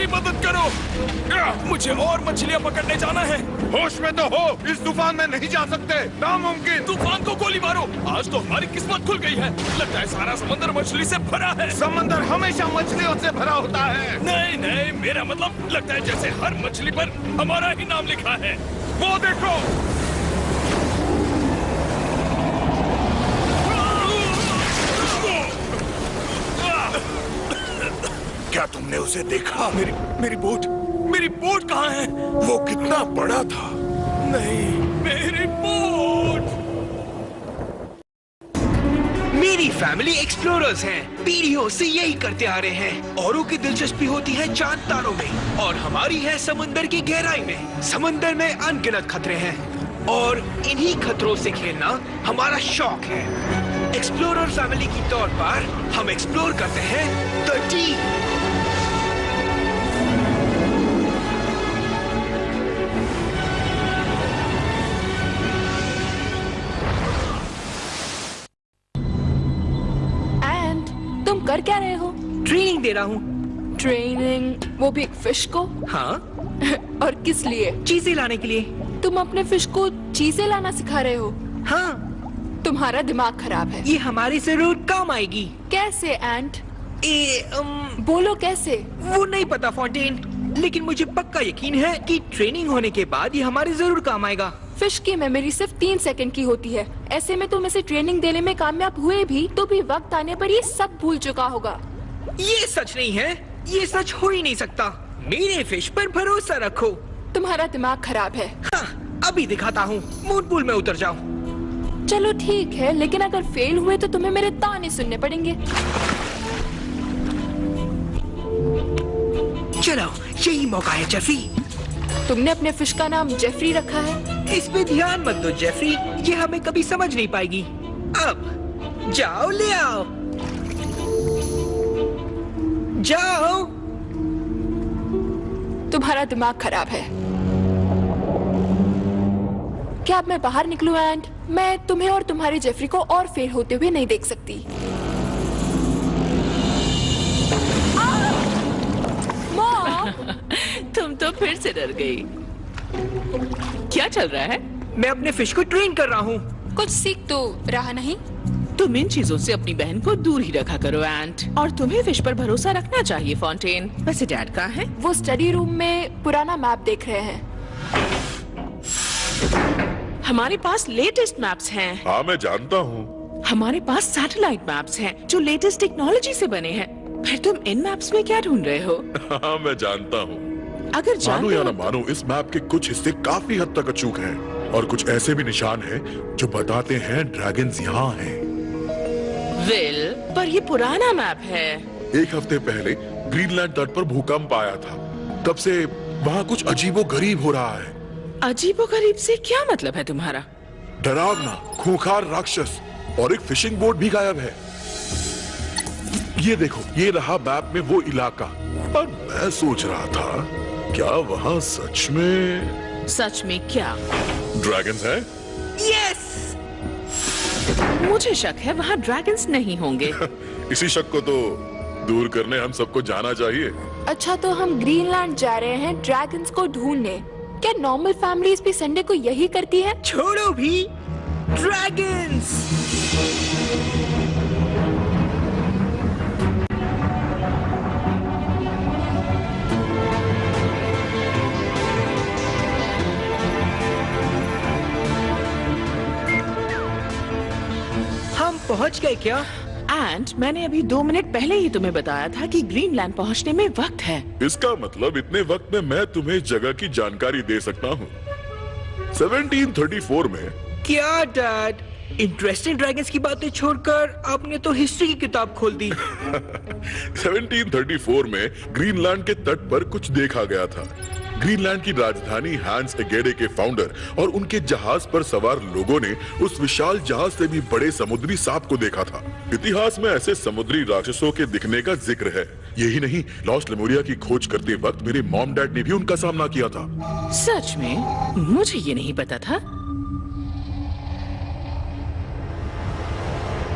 मदद करो, मुझे और मछलियाँ पकड़ने जाना है। होश में तो हो, इस तूफान में नहीं जा सकते, नामुमकिन। तूफान को गोली मारो, आज तो हमारी किस्मत खुल गई है। लगता है सारा समंदर मछली से भरा है। समंदर हमेशा मछलियों से भरा होता है। नहीं नहीं, मेरा मतलब लगता है जैसे हर मछली पर हमारा ही नाम लिखा है। वो देखो, क्या तुमने उसे देखा? मेरी बोट कहाँ है? वो कितना बड़ा था। नहीं, मेरी बोट। मेरी फैमिली एक्सप्लोरर्स हैं। पीढ़ियों से यही करते आ रहे हैं। औरों की दिलचस्पी होती है चांद तारों में और हमारी है समंदर की गहराई में। समंदर में अनगिनत खतरे हैं और इन्हीं खतरों से खेलना हमारा शौक है। एक्सप्लोरर फैमिली की तौर पर हम एक्सप्लोर करते हैं द डीप। तुम कर क्या रहे हो? ट्रेनिंग दे रहा हूँ। ट्रेनिंग? वो भी एक फिश को? हाँ। और किस लिए? चीजें लाने के लिए। तुम अपने फिश को चीजें लाना सिखा रहे हो? हाँ। तुम्हारा दिमाग खराब है। ये हमारी जरूर काम आएगी। कैसे एंट? बोलो कैसे? वो नहीं पता फॉन्टेन, लेकिन मुझे पक्का यकीन है कि ट्रेनिंग होने के बाद ये हमारे जरूर काम आएगा। फिश की मेमोरी सिर्फ 3 सेकंड की होती है। ऐसे में तुम इसे ट्रेनिंग देने में कामयाब हुए भी तो भी वक्त आने पर ये सब भूल चुका होगा। ये सच नहीं है, ये सच हो ही नहीं सकता। मेरे फिश पर भरोसा रखो। तुम्हारा दिमाग खराब है। हाँ, अभी दिखाता हूँ। मून पूल में उतर जाओ। चलो ठीक है, लेकिन अगर फेल हुए तो तुम्हें मेरे ताने सुनने पड़ेंगे। चलो, यही मौका है जेफरी। तुमने अपने फिश का नाम जेफरी रखा है? इस पे ध्यान मत दो जेफरी, ये हमें कभी समझ नहीं पाएगी। अब जाओ, ले आओ, जाओ। तुम्हारा दिमाग खराब है। क्या अब मैं बाहर निकलूं एंड मैं तुम्हें और तुम्हारे जेफरी को और फेल होते हुए नहीं देख सकती। तुम तो फिर से डर गई। क्या चल रहा है? मैं अपने फिश को ट्रेन कर रहा हूँ। कुछ सीख तो रहा नहीं? तुम इन चीजों से अपनी बहन को दूर ही रखा करो एंट, और तुम्हें फिश पर भरोसा रखना चाहिए फॉन्टेन। वैसे डैड कहाँ है? वो स्टडी रूम में पुराना मैप देख रहे हैं। हमारे पास लेटेस्ट मैप्स हैं। हाँ, मैं जानता हूँ। हमारे पास सैटेलाइट मैप्स हैं जो लेटेस्ट टेक्नोलॉजी से बने हैं। फिर तुम इन मैप्स में क्या ढूंढ रहे हो? हाँ, मैं जानता हूँ। अगर मानो या जानते ना हो मानो, इस मैप के कुछ हिस्से काफी हद तक अचूक हैं और कुछ ऐसे भी निशान हैं जो बताते हैं ड्रैगन्स यहाँ हैं। विल, पर ये पुराना मैप है। 1 हफ्ते पहले ग्रीनलैंड तट पर भूकंप आया था। तब से वहाँ कुछ अजीबोगरीब हो रहा है। अजीबोगरीब से क्या मतलब है तुम्हारा? डरावना, खूंखार राक्षस और एक फिशिंग बोट भी गायब है। ये देखो, ये रहा मैप में वो इलाका। और मैं सोच रहा था, क्या वहाँ सच में क्या ड्रैगन्स हैं? यस! मुझे शक है वहाँ ड्रैगन्स नहीं होंगे। इसी शक को तो दूर करने हम सबको जाना चाहिए। अच्छा, तो हम ग्रीनलैंड जा रहे हैं ड्रैगन्स को ढूंढने। क्या नॉर्मल फैमिलीज भी संडे को यही करती है? छोड़ो भी, ड्रैगन्स! हम पहुंच गए क्या? एंड मैंने अभी 2 मिनट पहले ही तुम्हें बताया था कि ग्रीनलैंड पहुंचने में वक्त है। इसका मतलब इतने वक्त में मैं तुम्हें इस जगह की जानकारी दे सकता हूँ। 1734 में। क्या डैड, इंटरेस्टिंग ड्रैगन्स की बातें छोड़कर आपने तो हिस्ट्री की किताब खोल दी। 1734 में ग्रीनलैंड के तट पर कुछ देखा गया था। ग्रीनलैंड की राजधानी हैंस एगेडे के फाउंडर और उनके जहाज पर सवार लोगों ने उस विशाल जहाज से भी बड़े समुद्री सांप को देखा था। इतिहास में ऐसे समुद्री राक्षसों के दिखने का जिक्र है। यही नहीं, लॉस्ट लेमोरिया की खोज करते वक्त मेरे मॉम डैड ने भी उनका सामना किया था। सच में? मुझे ये नहीं पता था।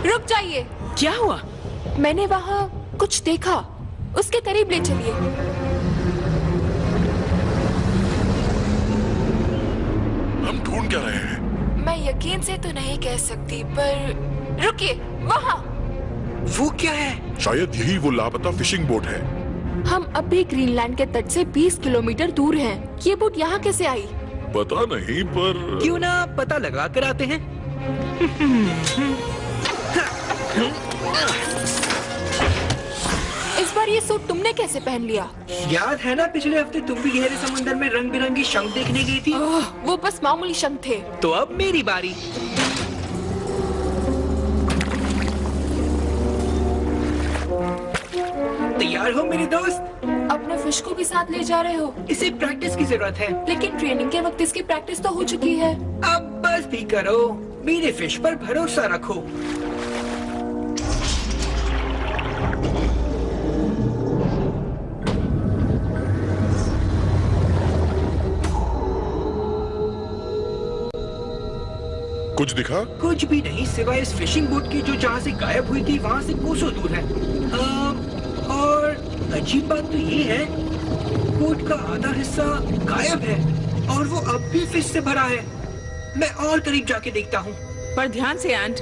रुक जाइए। क्या हुआ? मैंने वहाँ कुछ देखा। उसके करीब ले चलिए। हम ढूंढ क्या रहे हैं? मैं यकीन से तो नहीं कह सकती, पर रुकिए, वहाँ वो क्या है? शायद यही वो लापता फिशिंग बोट है। हम अब भी ग्रीनलैंड के तट से 20 किलोमीटर दूर हैं। ये बोट यहाँ कैसे आई? पता नहीं, पर क्यों ना पता लगा कर आते हैं। इस बार ये सूट तुमने कैसे पहन लिया? याद है ना पिछले हफ्ते तुम भी गहरे समंदर में रंग बिरंगी शंख देखने गई थी? वो बस मामूली शंख थे। तो अब मेरी बारी। तैयार हो मेरे दोस्त? अपने फिश को भी साथ ले जा रहे हो? इसे प्रैक्टिस की जरूरत है। लेकिन ट्रेनिंग के वक्त इसकी प्रैक्टिस तो हो चुकी है। अब बस भी करो, मेरे फिश पर भरोसा रखो। कुछ दिखा? कुछ भी नहीं, सिवाय इस फिशिंग बोट की जो जहाँ से गायब हुई थी वहाँ से कोसों दूर है। और अजीब बात तो ये है, बोट का आधा हिस्सा गायब है और वो अब भी फिश से भरा है। मैं और करीब जाके देखता हूँ। पर ध्यान से एंट।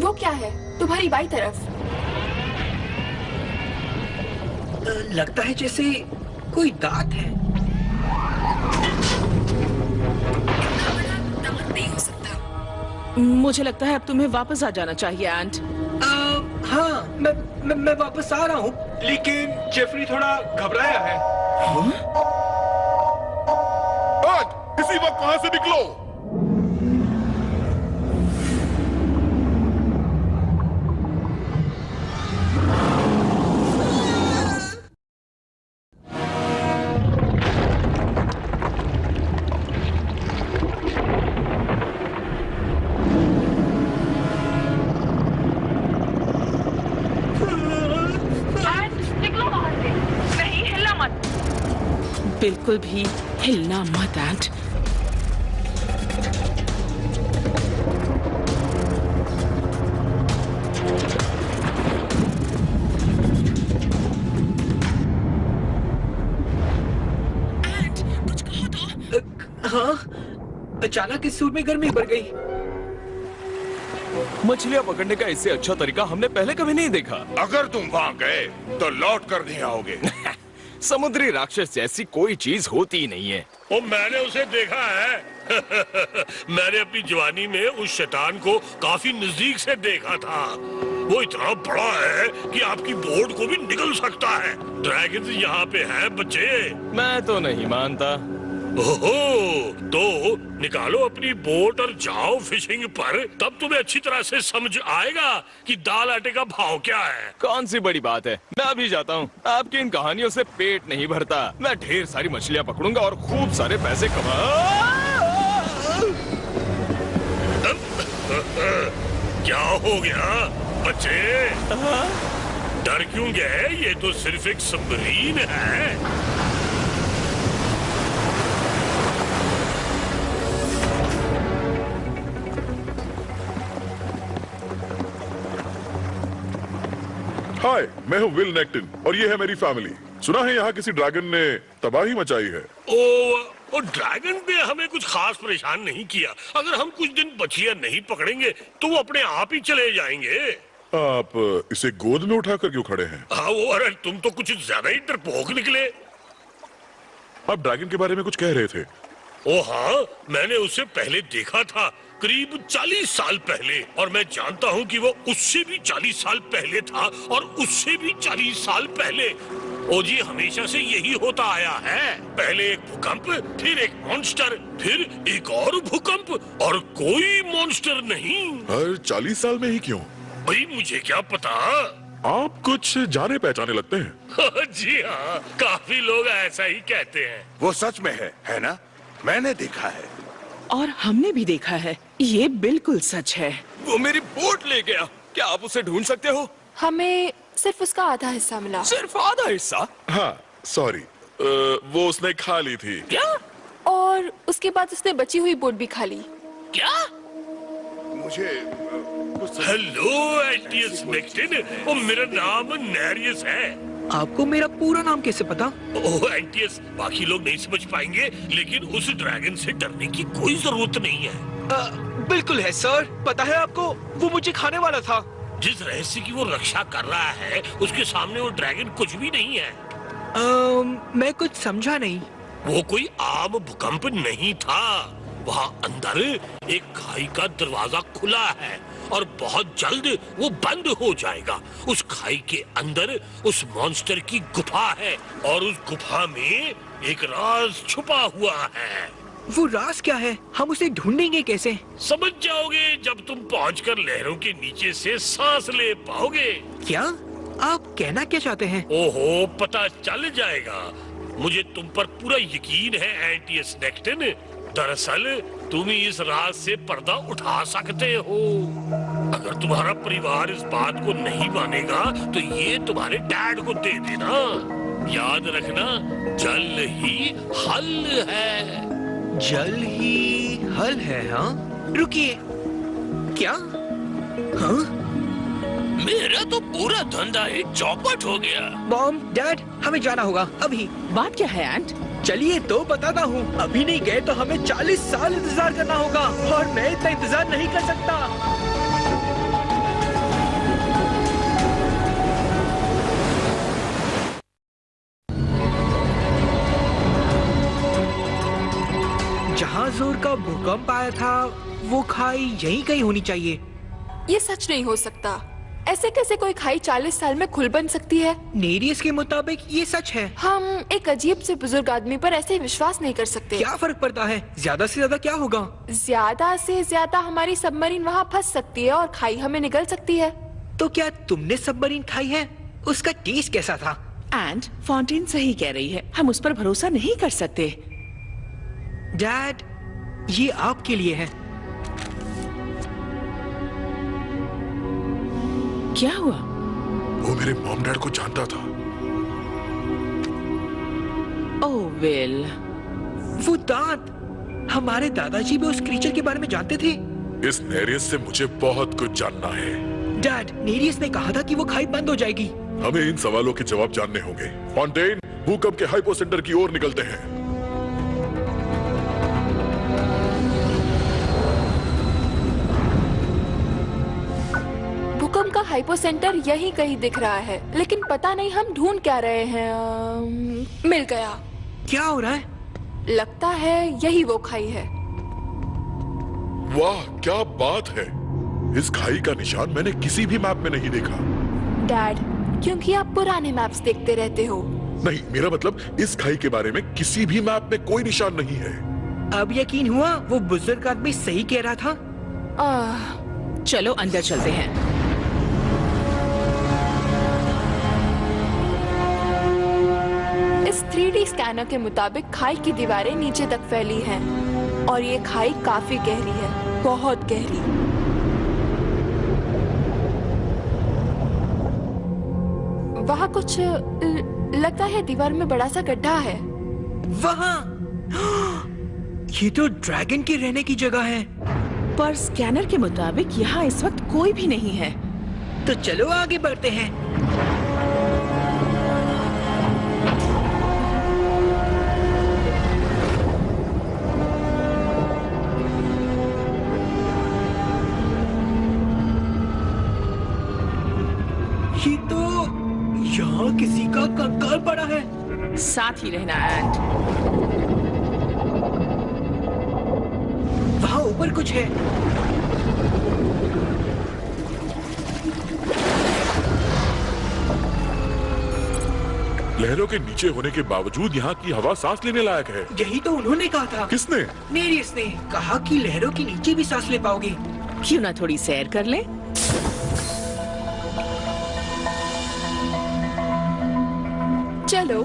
वो क्या है तुम्हारी बाई तरफ? लगता है जैसे कोई दांत है। नहीं हो सकता। मुझे लगता है अब तुम्हें वापस आ जाना चाहिए एंट। हाँ, मैं वापस आ रहा हूँ, लेकिन जेफरी थोड़ा घबराया है। आज इसी वक्त वहां से निकलो। बिल्कुल भी हिलना मत एंट। कुछ कहो तो। हाँ, अचानक इस सूट में गर्मी बढ़ गई। मछलियाँ पकड़ने का इससे अच्छा तरीका हमने पहले कभी नहीं देखा। अगर तुम वहाँ गए तो लौट कर नहीं आओगे। समुद्री राक्षस जैसी कोई चीज होती ही नहीं है। वो मैंने उसे देखा है। मैंने अपनी जवानी में उस शैतान को काफी नजदीक से देखा था। वो इतना बड़ा है कि आपकी बोट को भी निगल सकता है। ड्रैगन यहाँ पे है बच्चे। मैं तो नहीं मानता। ओहो, तो निकालो अपनी बोट और जाओ फिशिंग पर, तब तुम्हें अच्छी तरह से समझ आएगा कि दाल आटे का भाव क्या है। कौन सी बड़ी बात है, मैं अभी जाता हूँ। आपकी इन कहानियों से पेट नहीं भरता। मैं ढेर सारी मछलियाँ पकड़ूंगा और खूब सारे पैसे क्या हो गया बच्चे? डर क्यों गए? ये तो सिर्फ एक सबमरीन है। हाय, मैं हूँ विल नेक्टन और ये है मेरी फैमिली। सुना है यहाँ किसी ड्रैगन ने तबाही मचाई है। ओ ड्रैगन ने हमें कुछ खास परेशान नहीं किया। अगर हम कुछ दिन मछलियाँ नहीं पकड़ेंगे तो वो अपने आप ही चले जाएंगे। आप इसे गोद में उठाकर क्यों खड़े हैं? हाँ, वो अरे तुम तो कुछ ज्यादा ही डरपोक निकले। आप ड्रैगन के बारे में कुछ कह रहे थे। ओ हाँ, मैंने उसे पहले देखा था, करीब 40 साल पहले, और मैं जानता हूँ कि वो उससे भी 40 साल पहले था और उससे भी 40 साल पहले। ओ जी, हमेशा से यही होता आया है। पहले एक भूकंप, फिर एक मॉन्स्टर, फिर एक और भूकंप, और कोई मॉन्स्टर नहीं। हर 40 साल में ही क्यों? भाई मुझे क्या पता। आप कुछ जाने पहचाने लगते हैं। जी हाँ, काफी लोग ऐसा ही कहते हैं। वो सच में है ना? मैंने देखा है। और हमने भी देखा है, ये बिल्कुल सच है। वो मेरी बोट ले गया। क्या आप उसे ढूंढ सकते हो? हमें सिर्फ उसका आधा हिस्सा मिला। सिर्फ आधा हिस्सा? हाँ, सॉरी, वो उसने खा ली थी। क्या? और उसके बाद उसने बची हुई बोट भी खा ली। क्या? मुझे हेलो एटियस नेक्टिन, वो मेरा नाम नेरियस है। आपको मेरा पूरा नाम कैसे पता? ओह एंटियस, बाकी लोग नहीं समझ पाएंगे, लेकिन उस ड्रैगन से डरने की कोई जरूरत नहीं है। बिल्कुल है सर। पता है आपको, वो मुझे खाने वाला था। जिस रहस्य की वो रक्षा कर रहा है, उसके सामने वो ड्रैगन कुछ भी नहीं है। मैं कुछ समझा नहीं। वो कोई आम भूकंप नहीं था। वहाँ अंदर एक खाई का दरवाजा खुला है और बहुत जल्द वो बंद हो जाएगा। उस खाई के अंदर उस मॉन्स्टर की गुफा है और उस गुफा में एक राज छुपा हुआ है। वो राज क्या है? हम उसे ढूंढेंगे कैसे? समझ जाओगे जब तुम पहुंचकर लहरों के नीचे से सांस ले पाओगे। क्या आप कहना क्या चाहते हैं? ओहो, पता चल जाएगा। मुझे तुम पर पूरा यकीन है एंटियस नेक्टन। दरअसल तुम ही इस राज से पर्दा उठा सकते हो। अगर तुम्हारा परिवार इस बात को नहीं मानेगा तो ये तुम्हारे डैड को दे देना। याद रखना, जल ही हल है। जल ही हल है? हाँ, रुकिए, क्या? हाँ, मेरा तो पूरा धंधा ही चौपट हो गया। मॉम, डैड, हमें जाना होगा अभी। बात क्या है आंट? चलिए तो बताता हूँ। अभी नहीं गए तो हमें 40 साल इंतजार करना होगा और मैं इतना इंतजार नहीं कर सकता। जहाँ जोर का भूकंप आया था वो खाई यहीं कहीं होनी चाहिए। ये सच नहीं हो सकता। ऐसे कैसे कोई खाई 40 साल में खुल बन सकती है? नेरियस के मुताबिक ये सच है। हम एक अजीब से बुजुर्ग आदमी पर ऐसे विश्वास नहीं कर सकते। क्या फर्क पड़ता है? ज्यादा से ज्यादा क्या होगा? ज्यादा से ज्यादा हमारी सबमरीन वहाँ फंस सकती है और खाई हमें निगल सकती है। तो क्या तुमने सबमरीन खाई है? उसका टेस्ट कैसा था? एंड फॉन्टेन सही कह रही है, हम उस पर भरोसा नहीं कर सकते। डैड, ये आपके लिए है। क्या हुआ? वो मेरे मॉम डैड को जानता था। ओह विल, वो दांत, हमारे दादाजी भी उस क्रीचर के बारे में जानते थे। इस नेरियस से मुझे बहुत कुछ जानना है। डैड, नेरियस ने कहा था कि वो खाई बंद हो जाएगी। हमें इन सवालों के जवाब जानने होंगे। फॉन्टेन, भूकंप के हाइपो सेंटर की ओर निकलते हैं। भूकंप का हाइपो सेंटर यहीं कहीं दिख रहा है, लेकिन पता नहीं हम ढूंढ क्या रहे हैं। मिल गया। क्या हो रहा है? लगता है यही वो खाई है। वाह, क्या बात है! इस खाई का निशान मैंने किसी भी मैप में नहीं देखा। डैड, क्योंकि आप पुराने मैप्स देखते रहते हो। नहीं, मेरा मतलब इस खाई के बारे में किसी भी मैप में कोई निशान नहीं है। अब यकीन हुआ वो बुजुर्ग आदमी सही कह रहा था। चलो अंदर चलते हैं। इस 3D स्कैनर के मुताबिक खाई की दीवारें नीचे तक फैली हैं और ये खाई काफी गहरी है, बहुत गहरी। वहाँ कुछ लगता है दीवार में बड़ा सा गड्ढा है। वहाँ ये तो ड्रैगन के रहने की जगह है। पर स्कैनर के मुताबिक यहाँ इस वक्त कोई भी नहीं है। तो चलो आगे बढ़ते हैं। ये तो यहाँ किसी का कंकाल पड़ा है। साथ ही रहना एंड। वहाँ ऊपर कुछ है। लहरों के नीचे होने के बावजूद यहाँ की हवा सांस लेने लायक है। यही तो उन्होंने कहा था। किसने? नेरियस ने कहा कि लहरों के नीचे भी सांस ले पाओगे। क्यों ना थोड़ी सैर कर ले? चलो,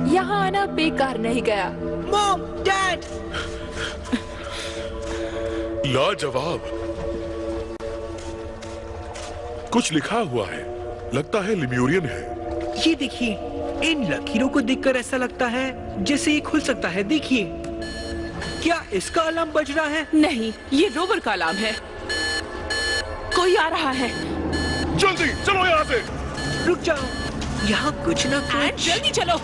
यहाँ आना बेकार नहीं गया। मॉम, डैड, लाजवाब। कुछ लिखा हुआ है, लगता है लिम्यूरियन है। ये देखिए, इन लकीरों को देखकर ऐसा लगता है जैसे ये खुल सकता है। देखिए, क्या इसका अलार्म बज रहा है? नहीं, ये रोवर का अलार्म है। कोई आ रहा है। जल्दी चलो यहाँ से। रुक जाओ, यहाँ कुछ ना एंट कुछ जल्दी चलो।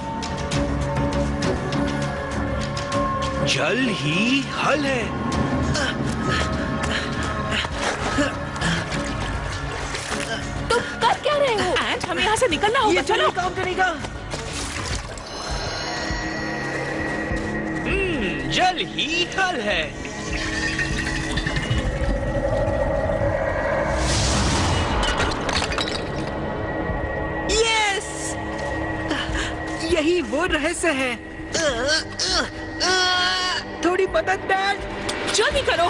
जल ही हल है। तुम कर क्या रहे हो? एंट हमें यहाँ से निकलना होगा। ये चलो। काम करेगा। जल ही हल है। यस, यही वो रहस्य है। थोड़ी मदद डैड। जल्दी करो।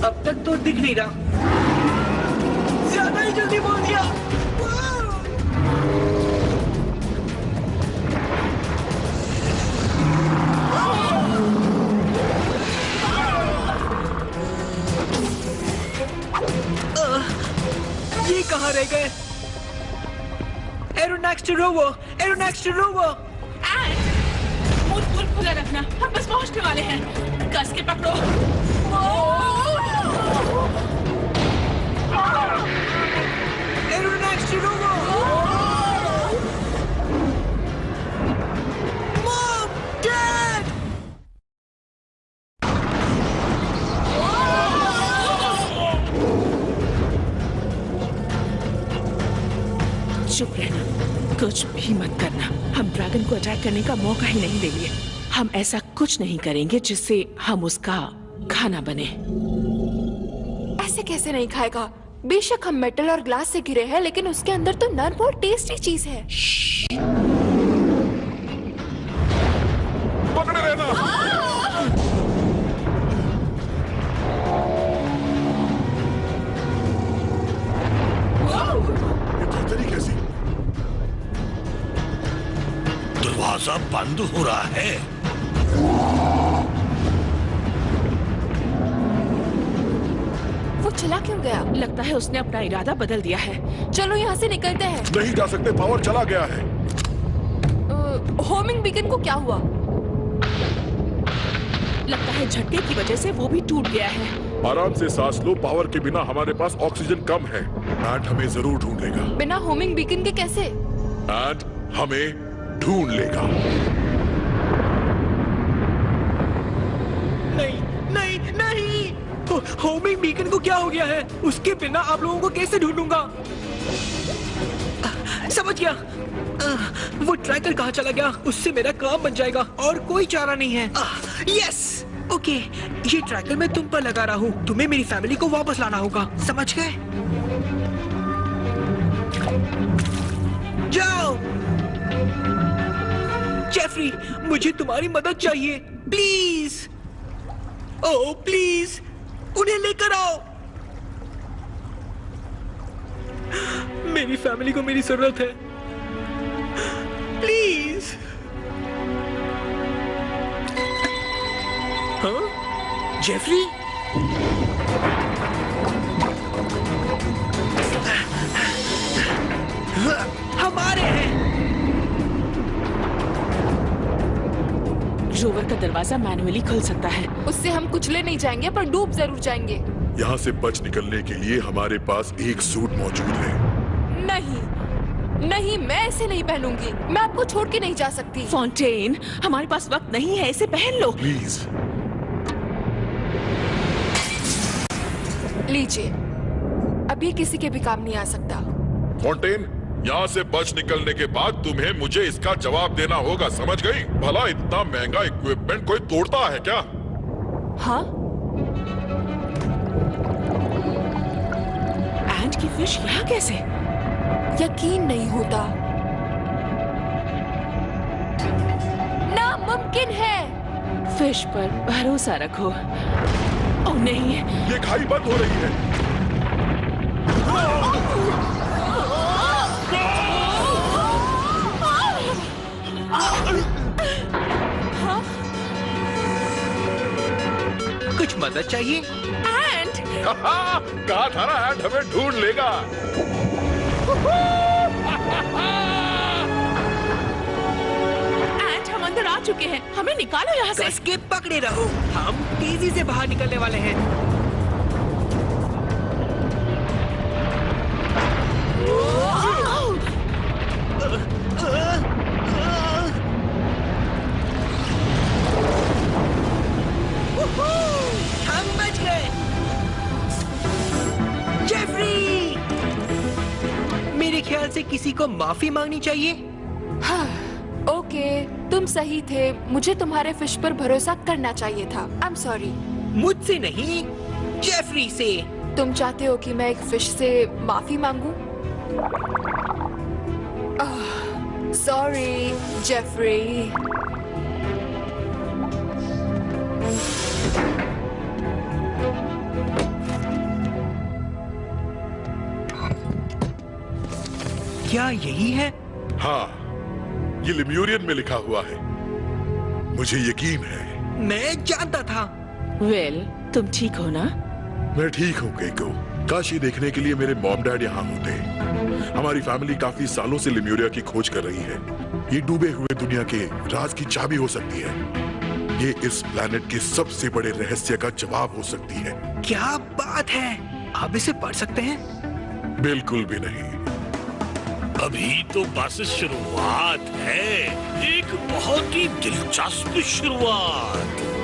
अब तक तो दिख नहीं रहा। ज्यादा ही जल्दी बोल दिया। ये कहाँ रह गए? एरोनेक्स टू रोवो, एरोनेक्स टू रोवो। एंट मुंह खुला रखना, हम बस पहुंचने वाले हैं। कस के पकड़ो। एरोनेक्स टू रोवो। Mom, dad. चुप रहना, कुछ भी मत करना। हम ड्रैगन को अटैक करने का मौका ही नहीं देंगे। हम ऐसा कुछ नहीं करेंगे जिससे हम उसका खाना बने। ऐसे कैसे नहीं खाएगा? बेशक हम मेटल और ग्लास से गिरे हैं, लेकिन उसके अंदर तो नर्म और टेस्टी चीज है। पकड़े रहना। कैसी? दरवाजा बंद हो रहा है। वो चला क्यों गया? लगता है उसने अपना इरादा बदल दिया है। चलो यहाँ से निकलते हैं। नहीं जा सकते, पावर चला गया है। होमिंग बीकन को क्या हुआ? लगता है झटके की वजह से वो भी टूट गया है। आराम से सांस लो, पावर के बिना हमारे पास ऑक्सीजन कम है। एंट हमें जरूर ढूंढ लेगा। बिना होमिंग बीकन के कैसे? एंट हमें ढूंढ लेगा। नहीं, नहीं, नहीं। होमिंग बीकन को क्या हो गया है? उसके बिना आप लोगों को कैसे ढूंढूंगा? समझ गया। वो ट्रैकर कहाँ चला गया? उससे मेरा काम बन जाएगा और कोई चारा नहीं है। Yes, okay. ये ट्रैकर मैं तुम पर लगा रहा हूँ। तुम्हें मेरी फैमिली को वापस लाना होगा, समझ गए? जाओ। जेफरी, मुझे तुम्हारी मदद चाहिए, प्लीज। ओह प्लीज, उन्हें लेकर आओ। मेरी फैमिली को मेरी जरूरत है, प्लीज। हाँ? जेफरी? हमारे हैं। रोवर का दरवाजा मैनुअली खुल सकता है। उससे हम कुचले नहीं जाएंगे, पर डूब जरूर जाएंगे। यहाँ से बच निकलने के लिए हमारे पास एक सूट मौजूद है। नहीं, नहीं, मैं ऐसे नहीं पहनूंगी। मैं आपको छोड़ के नहीं जा सकती। फॉन्टेन, हमारे पास वक्त नहीं है, इसे पहन लो। प्लीज। लीजिए, अब ये किसी के भी काम नहीं आ सकता। फॉन्टेन, यहाँ से बच निकलने के बाद तुम्हें मुझे इसका जवाब देना होगा, समझ गई? भला इतना महंगा इक्विपमेंट कोई तोड़ता है क्या? हाँ? एंट की फिश यहाँ कैसे? यकीन नहीं होता। नामुमकिन है। फिश पर भरोसा रखो। ओह नहीं, ये खाई बंद हो रही है। कुछ मदद चाहिए? एंट! कहा था ना, एंट हमें ढूंढ लेगा। एंट, हम अंदर आ चुके हैं, हमें निकालो यहाँ से। कस के पकड़े रहो, हम तेजी से बाहर निकलने वाले हैं। हम बच गए। जेफरी, मेरे ख्याल से किसी को माफी मांगनी चाहिए। ओके, तुम सही थे। मुझे तुम्हारे फिश पर भरोसा करना चाहिए था। I am sorry. मुझसे नहीं, जेफरी से। तुम चाहते हो कि मैं एक फिश से माफी मांगूं? Sorry Jeffrey. क्या यही है? हाँ, ये लिम्यूरियन में लिखा हुआ है। मुझे यकीन है। मैं जानता था। वेल, तुम ठीक हो ना? मैं ठीक हूँ केको। काशी देखने के लिए मेरे मॉम डैड यहाँ होते। हमारी फैमिली काफी सालों से लिम्यूरिया की खोज कर रही है। ये डूबे हुए दुनिया के राज की चाबी हो सकती है। ये इस प्लेनेट के सबसे बड़े रहस्य का जवाब हो सकती है। क्या बात है! आप इसे पढ़ सकते हैं? बिल्कुल भी नहीं। अभी तो बस शुरुआत है, एक बहुत ही दिलचस्प शुरुआत।